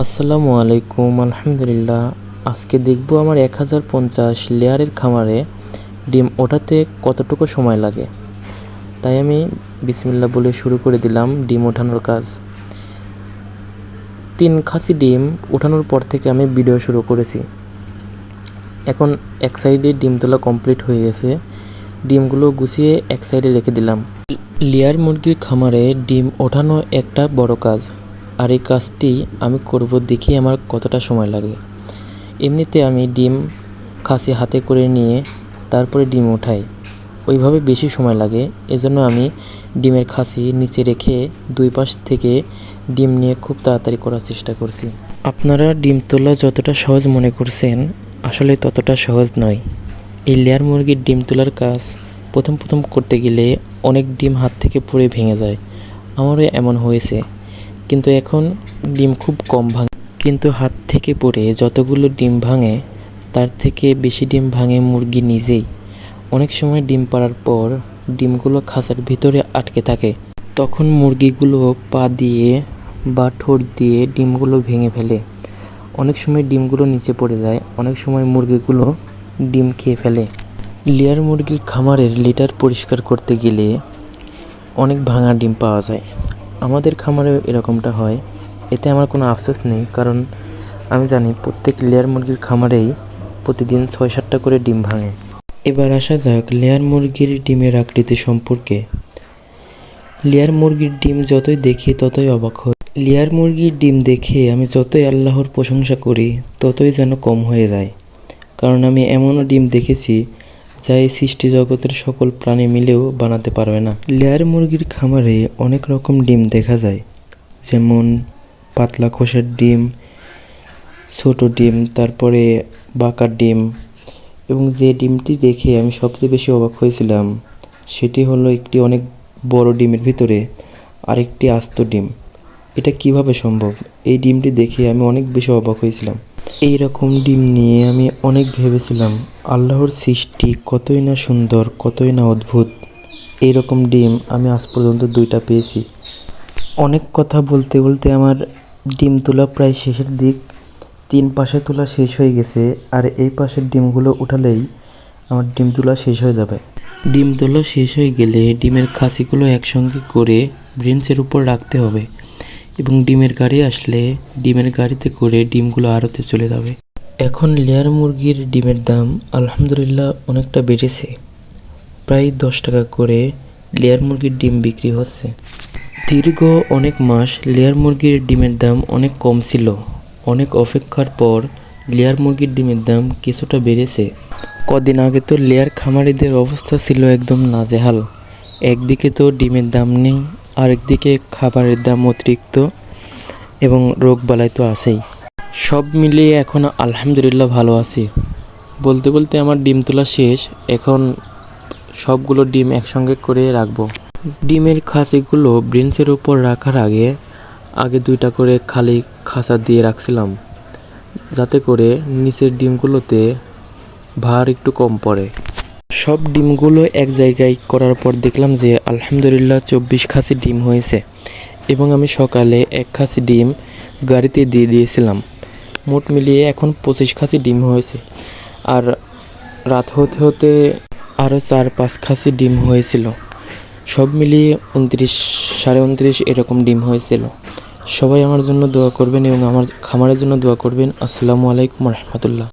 আসসালামু আলাইকুম। আলহামদুলিল্লাহ। আজকে দেখব আমার 1050 লেয়ারের খামারে ডিম ওঠাতে কতটুকু সময় লাগে। তাই আমি বিসমিল্লাহ বলে শুরু করে দিলাম ডিম ওঠানোর কাজ। 3 খাসি ডিম ওঠানোর পর থেকে আমি ভিডিও শুরু করেছি। এখন এক সাইডে ডিম তোলা কমপ্লিট হয়ে গেছে। ডিমগুলো গুছিয়ে এক সাইডে রেখে দিলাম। লেয়ার মুরগির খামারে ডিম ওঠানো একটা বড় কাজ, আর এই কাজটি আমি করব দেখি আমার কতটা সময় লাগে। এমনিতে আমি ডিম খাসি হাতে করে নিয়ে তারপরে ডিম ওঠাই, ওইভাবে বেশি সময় লাগে। এজন্য আমি ডিমের খাসি নিচে রেখে দুই পাশ থেকে ডিম নিয়ে খুব তাড়াতাড়ি করার চেষ্টা করছি। আপনারা ডিম তোলা যতটা সহজ মনে করছেন, আসলে ততটা সহজ নয়। এই লেয়ার মুরগির ডিম তোলার কাজ প্রথম করতে গেলে অনেক ডিম হাত থেকে পড়ে ভেঙে যায়। আমারও এমন হয়েছে, কিন্তু এখন ডিম খুব কম ভাঙে। কিন্তু হাত থেকে পড়ে যতগুলো ডিম ভাঙে, তার থেকে বেশি ডিম ভাঙে মুরগি নিজেই। অনেক সময় ডিম পাড়ার পর ডিমগুলো খাঁচার ভিতরে আটকে থাকে, তখন মুরগিগুলো পা দিয়ে বা ঠোঁট দিয়ে ডিমগুলো ভেঙে ফেলে। অনেক সময় ডিমগুলো নিচে পড়ে যায়, অনেক সময় মুরগিগুলো ডিম খেয়ে ফেলে। লেয়ার মুরগির খামারের লিটার পরিষ্কার করতে গেলে অনেক ভাঙা ডিম পাওয়া যায়। আমাদের খামারে এরকমটা হয়, এতে আমার কোনো আফসোস নেই, কারণ আমি জানি প্রত্যেক লেয়ার মুরগির খামারেই প্রতিদিন 6-7টা করে ডিম ভাঙে। এবার আসা যাক লেয়ার মুরগির ডিমের আকৃতি সম্পর্কে। লেয়ার মুরগির ডিম যতই দেখি ততই অবাক হই। লেয়ার মুরগির ডিম দেখে আমি যতই আল্লাহর প্রশংসা করি ততই যেন কম হয়ে যায়, কারণ আমি এমনও ডিম দেখেছি যা এই সৃষ্টি জগতের সকল প্রাণী মিলেও বানাতে পারবে না। লেয়ার মুরগির খামারে অনেক রকম ডিম দেখা যায়, যেমন পাতলা খোসার ডিম, ছোট ডিম, তারপরে বাঁকা ডিম। এবং যে ডিমটি দেখে আমি সবচেয়ে বেশি অবাক হয়েছিলাম সেটি হলো একটি অনেক বড় ডিমের ভিতরে আরেকটি আস্ত ডিম। এটা কিভাবে সম্ভব? এই ডিমটি দেখে আমি অনেক বেশি অবাক হয়েছিলাম। এই রকম ডিম নিয়ে আমি অনেক ভেবেছিলাম আল্লাহর সৃষ্টি কতই না সুন্দর, কতই না অদ্ভুত। এই রকম ডিম আমি আজ পর্যন্ত 2টা পেয়েছি। অনেক কথা বলতে বলতে আমার ডিম তোলা প্রায় শেষের দিক। 3 পাশে তোলা শেষ হয়ে গেছে, আর এই পাশের ডিমগুলো উঠালেই আমার ডিম তোলা শেষ হয়ে যাবে। ডিম তোলা শেষ হয়ে গেলে ডিমের খাসিগুলো একসঙ্গে করে ব্রেঞ্চের উপর রাখতে হবে, এবং ডিমের গাড়ি আসলে ডিমের গাড়িতে করে ডিমগুলো আড়তে চলে যাবে। এখন লেয়ার মুরগির ডিমের দাম আলহামদুলিল্লাহ অনেকটা বেড়েছে। প্রায় 10 টাকা করে লেয়ার মুরগির ডিম বিক্রি হচ্ছে। দীর্ঘ অনেক মাস লেয়ার মুরগির ডিমের দাম অনেক কম ছিল। অনেক অপেক্ষার পর লেয়ার মুরগির ডিমের দাম কিছুটা বেড়েছে। কদিন আগে তো লেয়ার খামারিদের অবস্থা ছিল একদম নাজেহাল। একদিকে তো ডিমের দাম নেই, আরেকদিকে খাবারের দাম অতিরিক্ত, এবং রোগবালাই তো আছেই। সব মিলিয়ে এখন আলহামদুলিল্লাহ ভালো আছি। বলতে বলতে আমার ডিম তোলা শেষ। এখন সবগুলো ডিম একসঙ্গে করে রাখবো। ডিমের খাসিগুলো ব্রেঞ্চের উপর রাখার আগে 2টা করে খালি খাঁচা দিয়ে রাখছিলাম, যাতে করে নিচের ডিমগুলোতে ভার একটু কম পড়ে। সব ডিমগুলো এক জায়গায় করার পর দেখলাম যে আলহামদুলিল্লাহ 24 খাসি ডিম হয়েছে, এবং আমি সকালে 1 খাসি ডিম গাড়িতে দিয়ে দিয়েছিলাম। মোট মিলিয়ে এখন 25 খাসি ডিম হয়েছে। আর রাত হতে হতে আরও 4-5 খাসি ডিম হয়েছিল। সব মিলিয়ে 29, 29.5 এরকম ডিম হয়েছিল। সবাই আমার জন্য দোয়া করবেন এবং আমার খামারের জন্য দোয়া করবেন। আসসালামু আলাইকুম রহমতুল্লাহ।